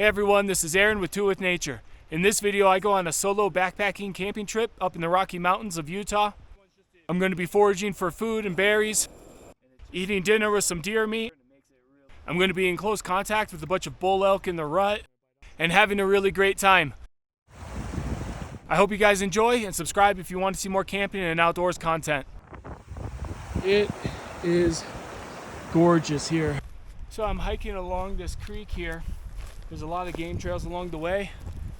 Hey everyone, this is Aaron with Two with Nature. In this video I go on a solo backpacking camping trip up in the Rocky Mountains of Utah. I'm going to be foraging for food and berries, eating dinner with some deer meat. I'm going to be in close contact with a bunch of bull elk in the rut and having a really great time. I hope you guys enjoy and subscribe if you want to see more camping and outdoors content. It is gorgeous here. So I'm hiking along this creek here. There's a lot of game trails along the way,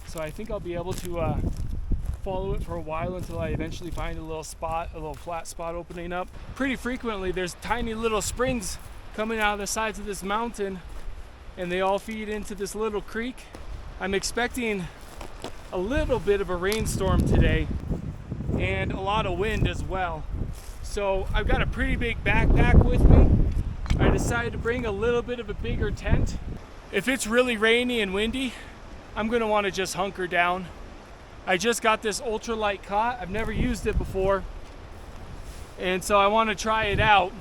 so I think I'll be able to follow it for a while until I eventually find a little flat spot opening up. Pretty frequently there's tiny little springs coming out of the sides of this mountain, and they all feed into this little creek. I'm expecting a little bit of a rainstorm today and a lot of wind as well. So I've got a pretty big backpack with me. I decided to bring a little bit of a bigger tent. If it's really rainy and windy, I'm going to want to just hunker down. I just got this ultralight cot. I've never used it before, and so I want to try it out.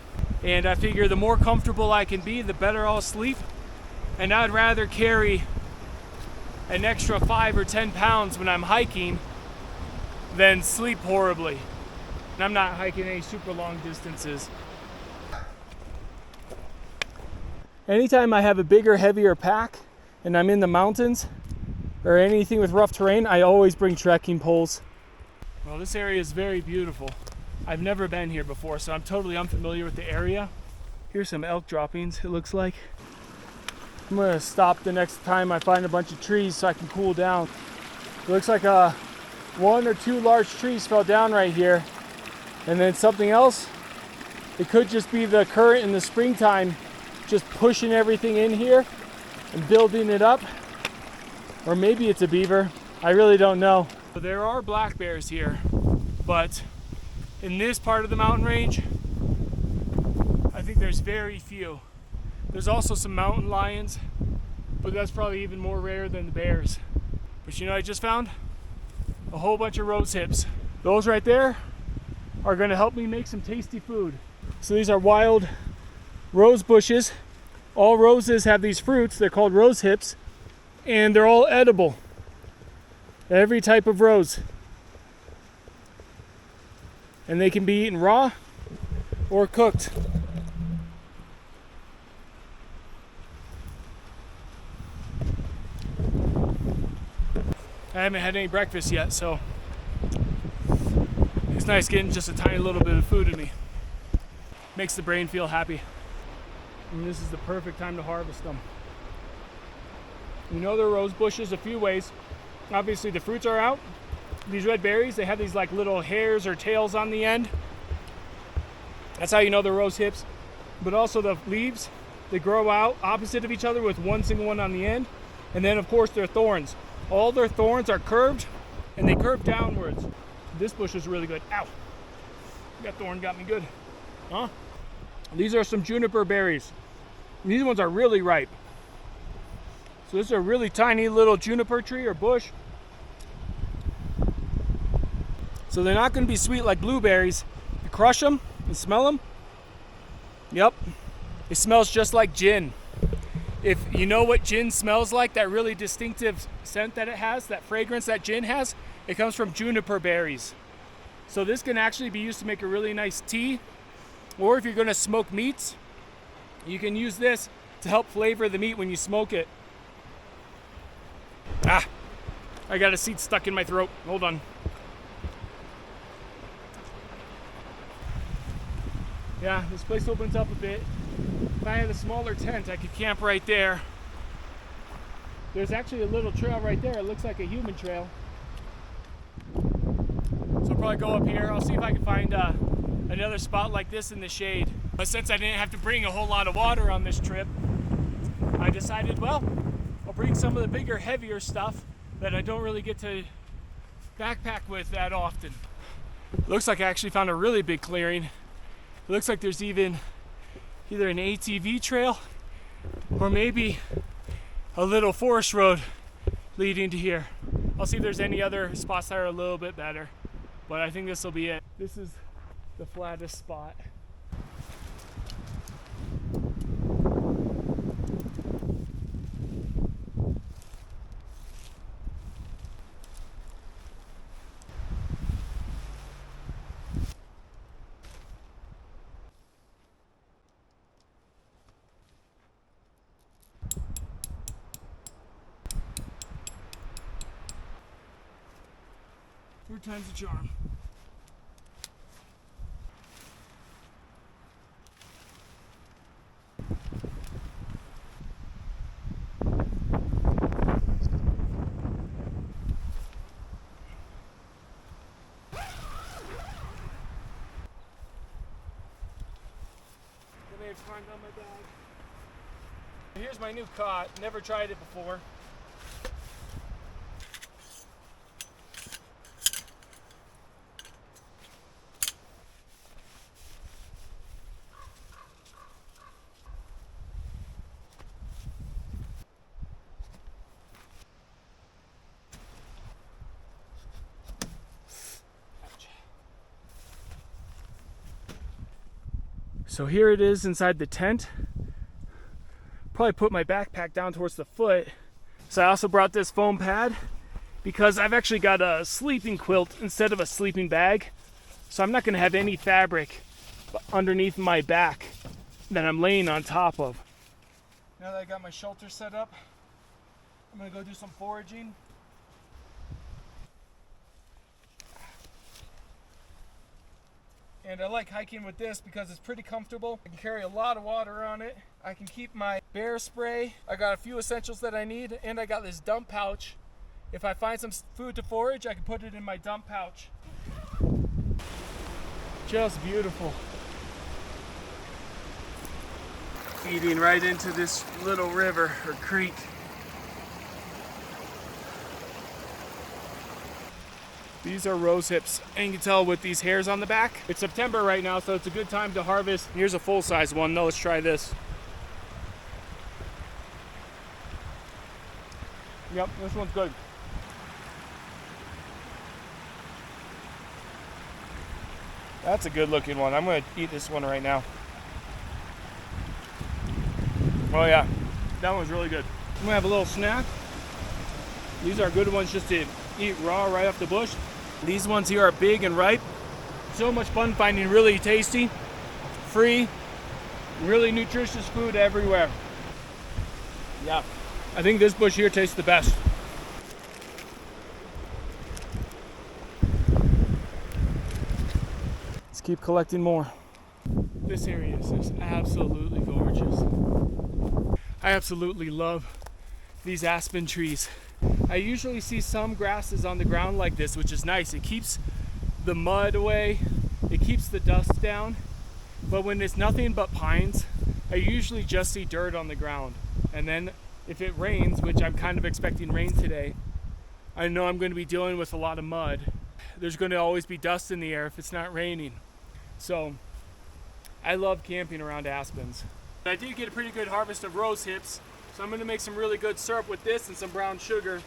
And I figure the more comfortable I can be, the better I'll sleep. And I'd rather carry an extra 5 or 10 pounds when I'm hiking than sleep horribly. And I'm not hiking any super long distances. Anytime I have a bigger, heavier pack and I'm in the mountains or anything with rough terrain, I always bring trekking poles. Well, this area is very beautiful. I've never been here before, so I'm totally unfamiliar with the area. Here's some elk droppings, it looks like. I'm gonna stop the next time I find a bunch of trees so I can cool down. It looks like 1 or 2 large trees fell down right here. And then something else, it could just be the current in the springtime just pushing everything in here and building it up. Or maybe it's a beaver. I really don't know. There are black bears here, but in this part of the mountain range, I think there's very few. There's also some mountain lions, but that's probably even more rare than the bears. But you know what I just found? A whole bunch of rose hips. Those right there are gonna help me make some tasty food. So these are wild rose bushes. All roses have these fruits. They're called rose hips, and they're all edible. Every type of rose. And they can be eaten raw or cooked. I haven't had any breakfast yet, so it's nice getting just a tiny little bit of food in me. Makes the brain feel happy. And this is the perfect time to harvest them. You know, they're rose bushes a few ways. Obviously the fruits are out. These red berries, they have these like little hairs or tails on the end. That's how you know they're rose hips. But also the leaves, they grow out opposite of each other with one single one on the end. And then of course their thorns. All their thorns are curved and they curve downwards. This bush is really good. Ow! That thorn got me good. Huh? These are some juniper berries. These ones are really ripe. So this is a really tiny little juniper tree or bush. So they're not going to be sweet like blueberries. You crush them and smell them. Yep, it smells just like gin. If you know what gin smells like, that really distinctive scent that it has, that fragrance that gin has, it comes from juniper berries. So this can actually be used to make a really nice tea. Or if you're going to smoke meats, you can use this to help flavor the meat when you smoke it. Ah, I got a seed stuck in my throat. Hold on. Yeah, this place opens up a bit. If I had a smaller tent, I could camp right there. There's actually a little trail right there. It looks like a human trail. So I'll probably go up here. I'll see if I can find another spot like this in the shade. But since I didn't have to bring a whole lot of water on this trip, I decided, well, I'll bring some of the bigger, heavier stuff that I don't really get to backpack with that often. Looks like I actually found a really big clearing. It looks like there's even either an ATV trail or maybe a little forest road leading to here. I'll see if there's any other spots that are a little bit better, but I think this will be it. This is the flattest spot. Third time's a charm. They may have climbed on my bag. Here's my new cot. Never tried it before. So here it is inside the tent. Probably put my backpack down towards the foot. So I also brought this foam pad because I've actually got a sleeping quilt instead of a sleeping bag. So I'm not gonna have any fabric underneath my back that I'm laying on top of. Now that I got my shelter set up, I'm gonna go do some foraging. And I like hiking with this because it's pretty comfortable. I can carry a lot of water on it. I can keep my bear spray. I got a few essentials that I need, and I got this dump pouch. If I find some food to forage, I can put it in my dump pouch. Just beautiful. Feeding right into this little river or creek. These are rose hips, and you can tell with these hairs on the back. It's September right now, so it's a good time to harvest. Here's a full-size one. No, let's try this. Yep, this one's good. That's a good looking one. I'm gonna eat this one right now. Oh yeah, that one's really good. I'm gonna have a little snack. These are good ones just to eat raw right off the bush. These ones here are big and ripe. So much fun finding really tasty, free, really nutritious food everywhere. Yeah, I think this bush here tastes the best. Let's keep collecting more. This area is just absolutely gorgeous. I absolutely love these aspen trees. I usually see some grasses on the ground like this, which is nice. It keeps the mud away, it keeps the dust down. But when it's nothing but pines, I usually just see dirt on the ground. And then if it rains, which I'm kind of expecting rain today, I know I'm going to be dealing with a lot of mud. There's going to always be dust in the air if it's not raining. So I love camping around aspens. I did get a pretty good harvest of rose hips. So I'm going to make some really good syrup with this and some brown sugar.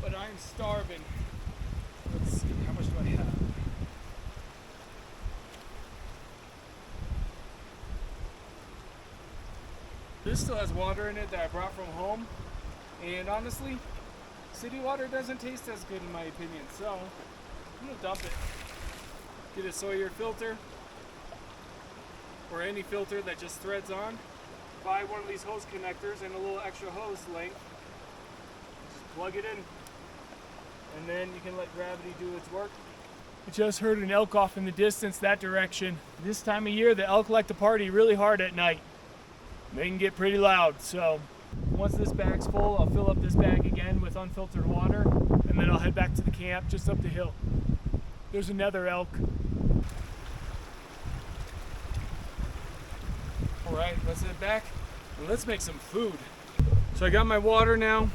But I'm starving. Let's see, how much do I have? This still has water in it that I brought from home. And honestly, city water doesn't taste as good in my opinion. So I'm going to dump it. Get a Sawyer filter. Or any filter that just threads on. Buy one of these hose connectors and a little extra hose length. Just plug it in, and then you can let gravity do its work. I just heard an elk off in the distance that direction. This time of year, the elk like to party really hard at night. They can get pretty loud, so once this bag's full, I'll fill up this bag again with unfiltered water, and then I'll head back to the camp just up the hill. There's another elk. All right, let's head back and let's make some food. So I got my water now,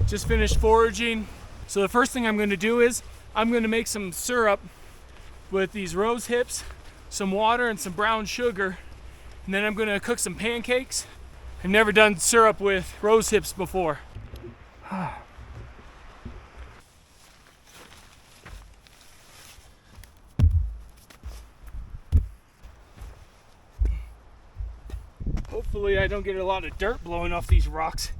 just finished foraging. So the first thing I'm going to do is I'm going to make some syrup with these rose hips, some water and some brown sugar, and then I'm going to cook some pancakes. I've never done syrup with rose hips before. Hopefully I don't get a lot of dirt blowing off these rocks.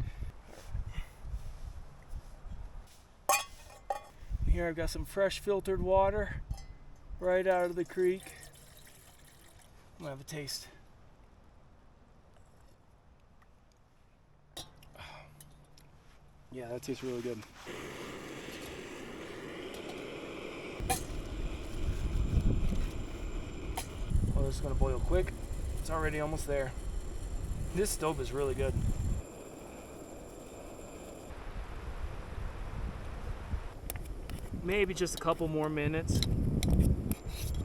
Here I've got some fresh filtered water right out of the creek. I'm gonna have a taste. Yeah, that tastes really good. just gonna boil quick. It's already almost there. This stove is really good. Maybe just a couple more minutes.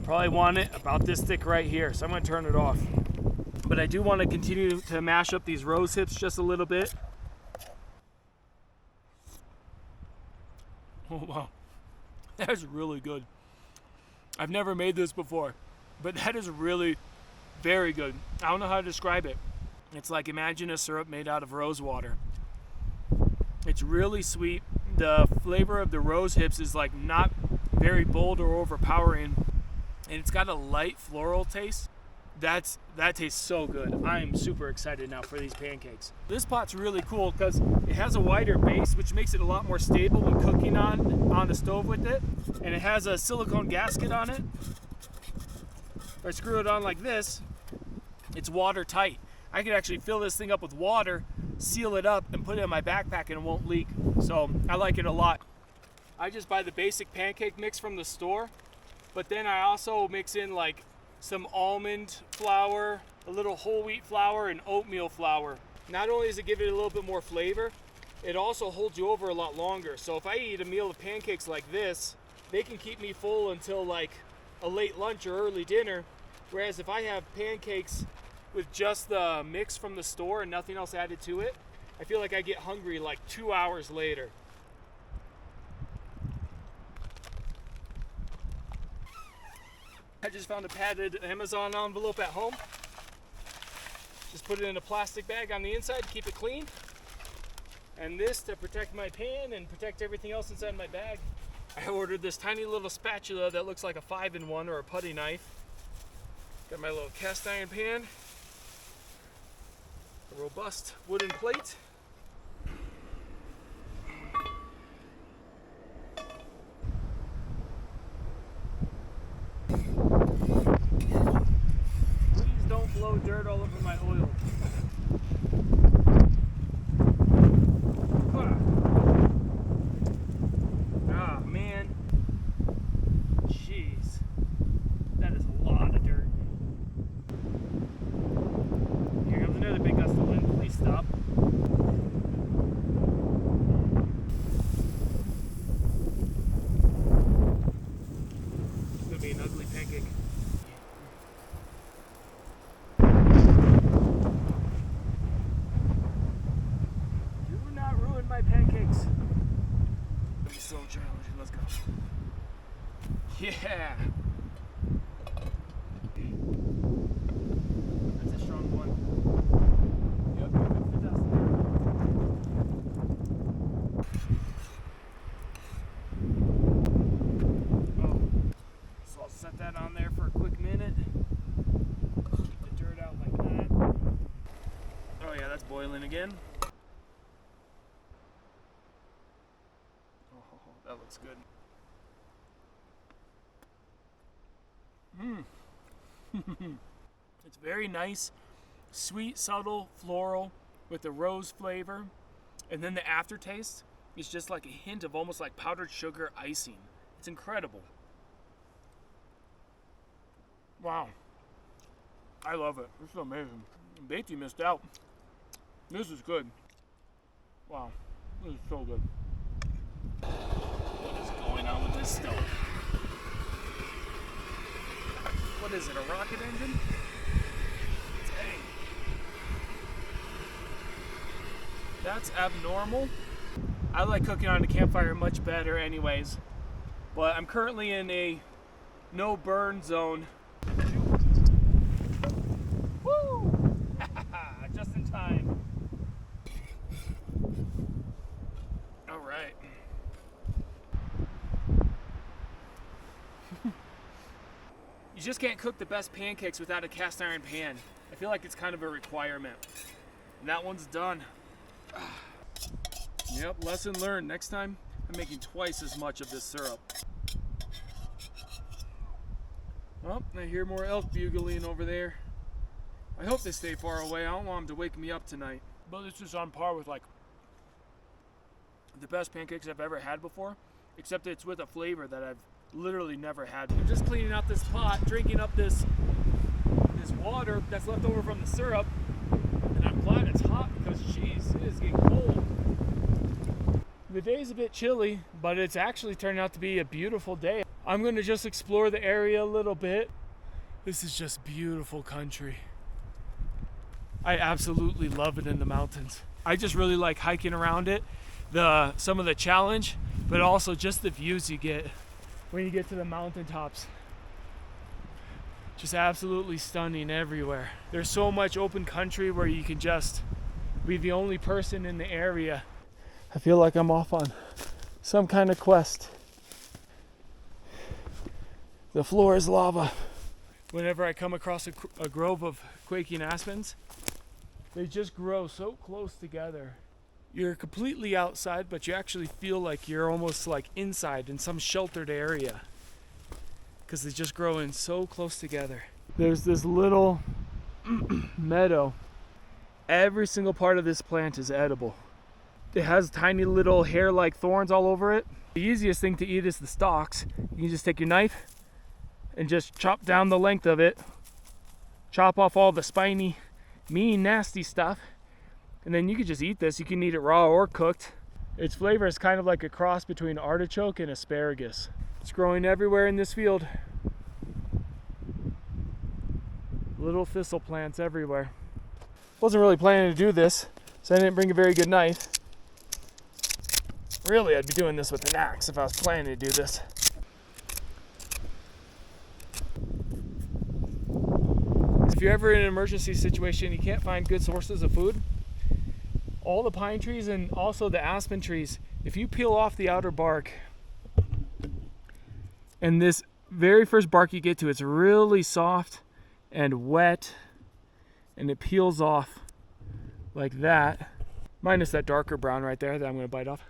Probably want it about this thick right here, so I'm gonna turn it off. But I do want to continue to mash up these rose hips just a little bit. Oh wow, that is really good. I've never made this before, but that is really very good. I don't know how to describe it. It's like, imagine a syrup made out of rose water. It's really sweet. The flavor of the rose hips is like not very bold or overpowering, and it's got a light floral taste. That tastes so good. I am super excited now for these pancakes. This pot's really cool because it has a wider base, which makes it a lot more stable when cooking on the stove with it. And it has a silicone gasket on it. If I screw it on like this, it's watertight. I could actually fill this thing up with water, seal it up, and put it in my backpack and it won't leak. So I like it a lot. I just buy the basic pancake mix from the store, but then I also mix in like some almond flour, a little whole wheat flour, and oatmeal flour. Not only does it give it a little bit more flavor, it also holds you over a lot longer. So if I eat a meal of pancakes like this, they can keep me full until like a late lunch or early dinner. Whereas if I have pancakes with just the mix from the store and nothing else added to it, I feel like I get hungry like 2 hours later. I just found a padded Amazon envelope at home. Just put it in a plastic bag on the inside to keep it clean. And this to protect my pan and protect everything else inside my bag. I ordered this tiny little spatula that looks like a 5-in-1 or a putty knife. Got my little cast iron pan. A robust wooden plate. Blow dirt all over my oil. Ah, man. Jeez. That is a lot of dirt. Here comes another big gust of wind. Please stop. It's gonna be an ugly pancake. My pancakes. Let me so challenging. Let's go. Yeah. That's a strong one. Yep, good for dust. Oh. So I'll set that on there for a quick minute. Keep the dirt out like that. Oh yeah, that's boiling again. That looks good. It's very nice, sweet, subtle, floral with the rose flavor. And then the aftertaste is just like a hint of almost like powdered sugar icing. It's incredible. Wow. I love it. This is amazing. Beatty missed out. This is good. Wow. This is so good. What is going on with this stove? What is it, a rocket engine? Dang. That's abnormal. I like cooking on a campfire much better anyways. But I'm currently in a no burn zone. Woo! Just in time. All right. You just can't cook the best pancakes without a cast iron pan. I feel like it's kind of a requirement. And that one's done. Yep, lesson learned. Next time, I'm making twice as much of this syrup. Oh, I hear more elk bugling over there. I hope they stay far away. I don't want them to wake me up tonight. But this is on par with like the best pancakes I've ever had before, except it's with a flavor that I've literally never had. I'm just cleaning out this pot, drinking up this this water that's left over from the syrup, and I'm glad it's hot because, geez, it is getting cold. The day's a bit chilly, but it's actually turned out to be a beautiful day. I'm going to just explore the area a little bit. This is just beautiful country. I absolutely love it in the mountains. I just really like hiking around it, some of the challenge, but also just the views you get when you get to the mountaintops. Just absolutely stunning everywhere. There's so much open country where you can just be the only person in the area. I feel like I'm off on some kind of quest. The floor is lava. Whenever I come across a grove of quaking aspens, they just grow so close together. You're completely outside, but you actually feel like you're almost like inside in some sheltered area because they just grow in so close together. There's this little meadow. Every single part of this plant is edible. It has tiny little hair-like thorns all over it. The easiest thing to eat is the stalks. You can just take your knife and just chop down the length of it. Chop off all the spiny, mean, nasty stuff. And then you can just eat this. You can eat it raw or cooked. Its flavor is kind of like a cross between artichoke and asparagus. It's growing everywhere in this field. Little thistle plants everywhere. Wasn't really planning to do this, so I didn't bring a very good knife. Really, I'd be doing this with an axe if I was planning to do this. If you're ever in an emergency situation, you can't find good sources of food, all the pine trees and also the aspen trees, if you peel off the outer bark, and this very first bark you get to, it's really soft and wet, and it peels off like that, minus that darker brown right there that I'm going to bite off.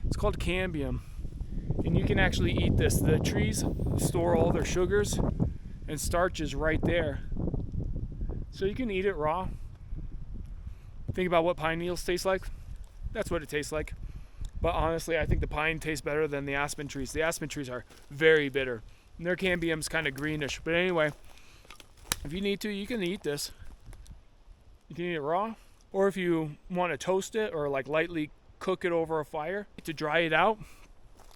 It's called cambium, and you can actually eat this. The trees store all their sugars and starches right there, so you can eat it raw. Think about what pine needles taste like. That's what it tastes like. But honestly, I think the pine tastes better than the aspen trees. The aspen trees are very bitter, and their cambium's kind of greenish. But anyway, if you need to, you can eat this. You can eat it raw, or if you want to toast it or like lightly cook it over a fire to dry it out,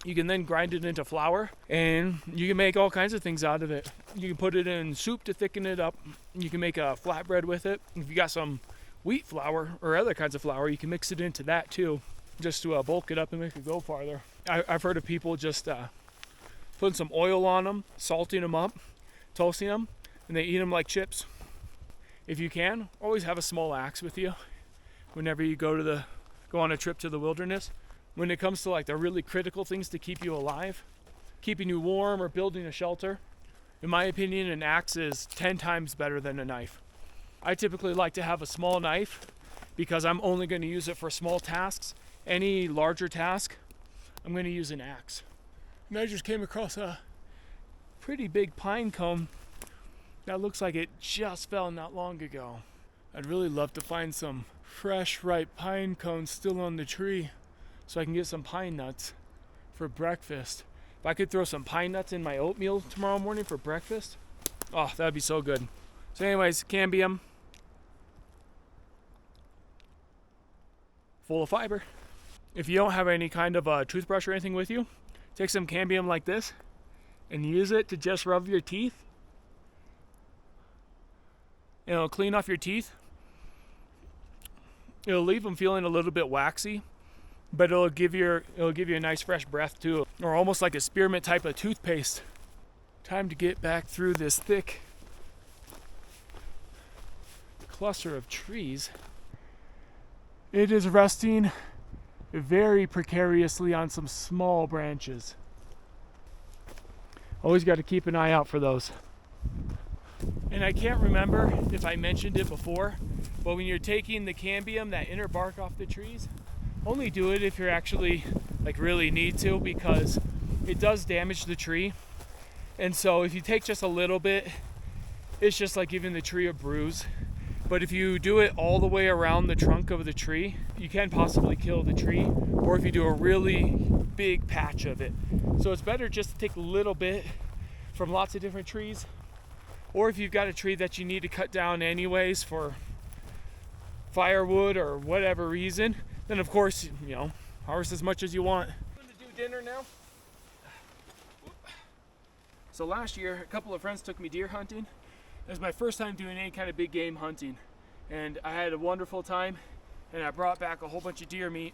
you can then grind it into flour, and you can make all kinds of things out of it. You can put it in soup to thicken it up. You can make a flatbread with it. If you got some wheat flour or other kinds of flour, you can mix it into that too, just to bulk it up and make it go farther. I've heard of people just putting some oil on them, salting them up, toasting them, and they eat them like chips. If you can, always have a small axe with you whenever you go on a trip to the wilderness. When it comes to like the really critical things to keep you alive, keeping you warm or building a shelter, in my opinion, an axe is 10 times better than a knife. I typically like to have a small knife because I'm only going to use it for small tasks. Any larger task, I'm going to use an axe. And I just came across a pretty big pine cone that looks like it just fell not long ago. I'd really love to find some fresh, ripe pine cones still on the tree so I can get some pine nuts for breakfast. If I could throw some pine nuts in my oatmeal tomorrow morning for breakfast, oh, that'd be so good. So anyways, cambium, full of fiber. If you don't have any kind of a toothbrush or anything with you, take some cambium like this and use it to just rub your teeth. It'll clean off your teeth. It'll leave them feeling a little bit waxy, but it'll give you a nice fresh breath too, or almost like a spearmint type of toothpaste. Time to get back through this thick cluster of trees. It is resting very precariously on some small branches. Always got to keep an eye out for those. And I can't remember if I mentioned it before, but when you're taking the cambium, that inner bark off the trees, only do it if you're actually like really need to, because it does damage the tree. And so if you take just a little bit, it's just like giving the tree a bruise. But if you do it all the way around the trunk of the tree, you can possibly kill the tree, or if you do a really big patch of it. So it's better just to take a little bit from lots of different trees. Or if you've got a tree that you need to cut down anyways for firewood or whatever reason, then of course, you know, harvest as much as you want. I'm gonna do dinner now. So last year, a couple of friends took me deer hunting. It was my first time doing any kind of big game hunting. And I had a wonderful time, and I brought back a whole bunch of deer meat.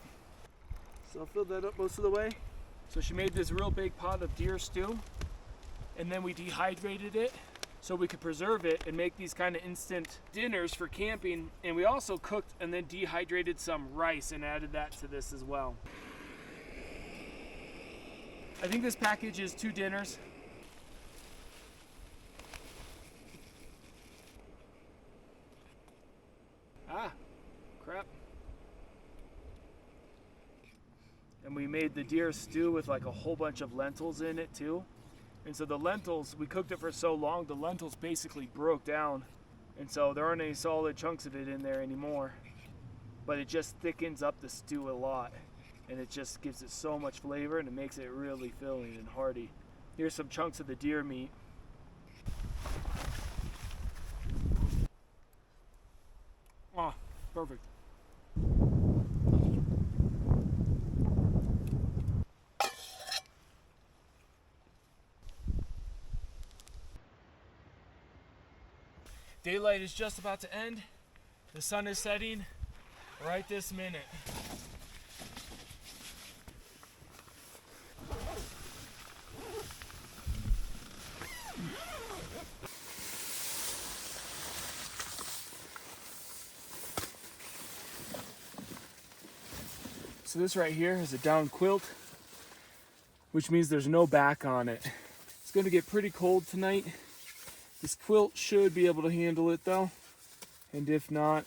So I'll fill that up most of the way. So she made this real big pot of deer stew, and then we dehydrated it so we could preserve it and make these kind of instant dinners for camping. And we also cooked and then dehydrated some rice and added that to this as well. I think this package is 2 dinners. Ah, crap. And we made the deer stew with like a whole bunch of lentils in it too. And so the lentils, we cooked it for so long, the lentils basically broke down. And so there aren't any solid chunks of it in there anymore. But it just thickens up the stew a lot. And it just gives it so much flavor, and it makes it really filling and hearty. Here's some chunks of the deer meat. Oh, perfect. Daylight is just about to end. The sun is setting right this minute. So this right here is a down quilt, which means there's no back on it. It's going to get pretty cold tonight. This quilt should be able to handle it though, and if not,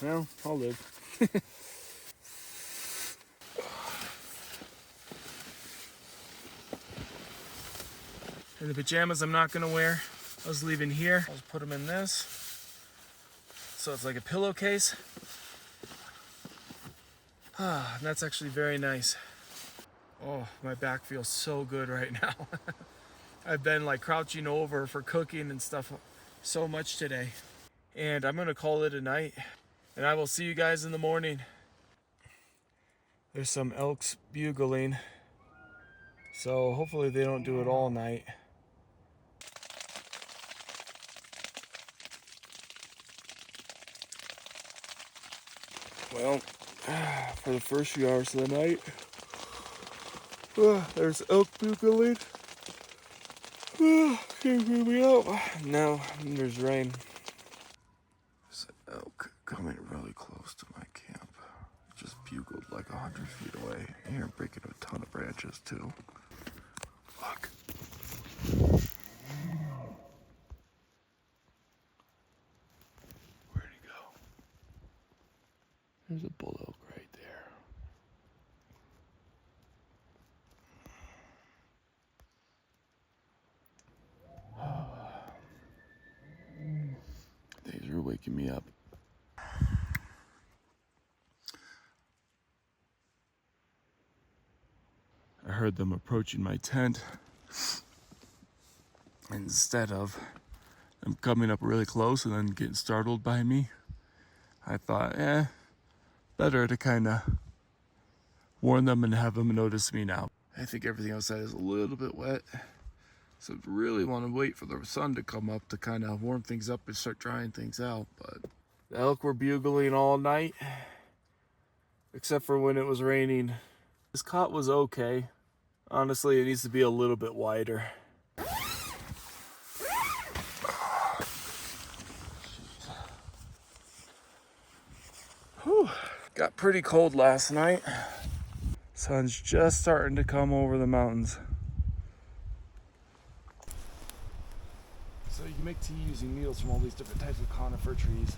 well, I'll live. And the pajamas I'm not going to wear, I was leaving here. I'll just put them in this. So it's like a pillowcase. Ah, and that's actually very nice. Oh, my back feels so good right now. I've been like crouching over for cooking and stuff so much today. And I'm gonna call it a night, and I will see you guys in the morning. There's some elks bugling, so hopefully they don't do it all night. Well, for the first few hours of the night, there's elk bugling. Can't move me up. Now there's rain. There's an elk coming really close to my camp. It just bugled like 100 feet away. I hear him breaking a ton of branches too. Look. Where'd he go? There's a bull elk right there. These are waking me up. I heard them approaching my tent. Instead of them coming up really close and then getting startled by me, I thought, better to kind of warn them and have them notice me now. I think everything outside is a little bit wet. So I really want to wait for the sun to come up to kind of warm things up and start drying things out. But the elk were bugling all night, except for when it was raining. This cot was okay. Honestly, it needs to be a little bit wider. Whew. Got pretty cold last night. Sun's just starting to come over the mountains. So you can make tea using needles from all these different types of conifer trees.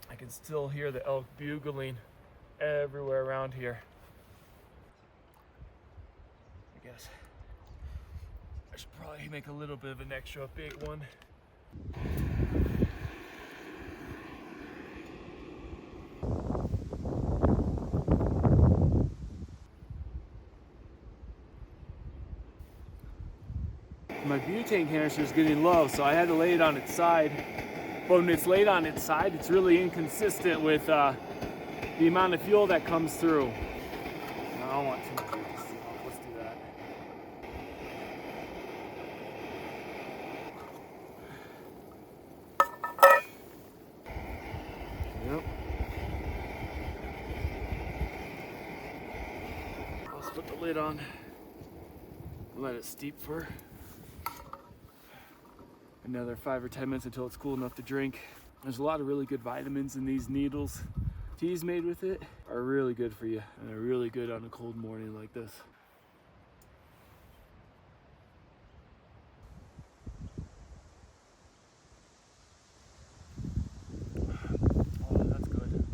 I can still hear the elk bugling everywhere around here. I guess I should probably make a little bit of an extra big one. My butane canister is getting low, so I had to lay it on its side. But when it's laid on its side, it's really inconsistent with the amount of fuel that comes through. I don't want too much of this. Let's do that. Yep. Let's put the lid on. Let it steep for another 5 or 10 minutes until it's cool enough to drink. There's a lot of really good vitamins in these needles. Teas made with it are really good for you, and they're really good on a cold morning like this. Oh, that's good.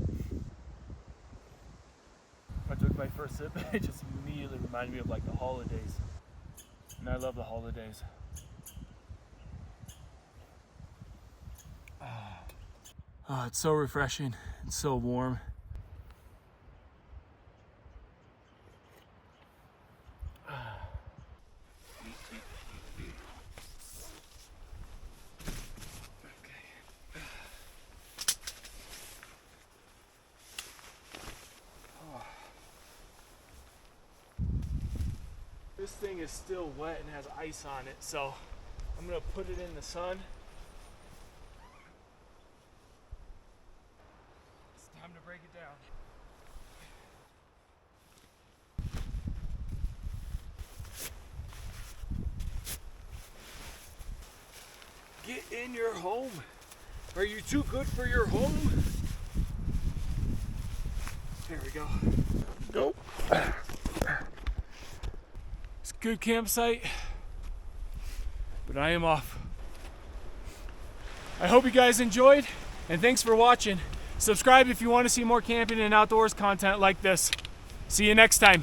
I took my first sip, it just immediately reminded me of like the holidays. And I love the holidays. Oh, it's so refreshing. It's so warm. This thing is still wet and has ice on it, so I'm gonna put it in the sun. It's time to break it down. Get in your home. Are you too good for your home? There we go. Go. It's a good campsite, but I am off. I hope you guys enjoyed, and thanks for watching. Subscribe if you want to see more camping and outdoors content like this. See you next time.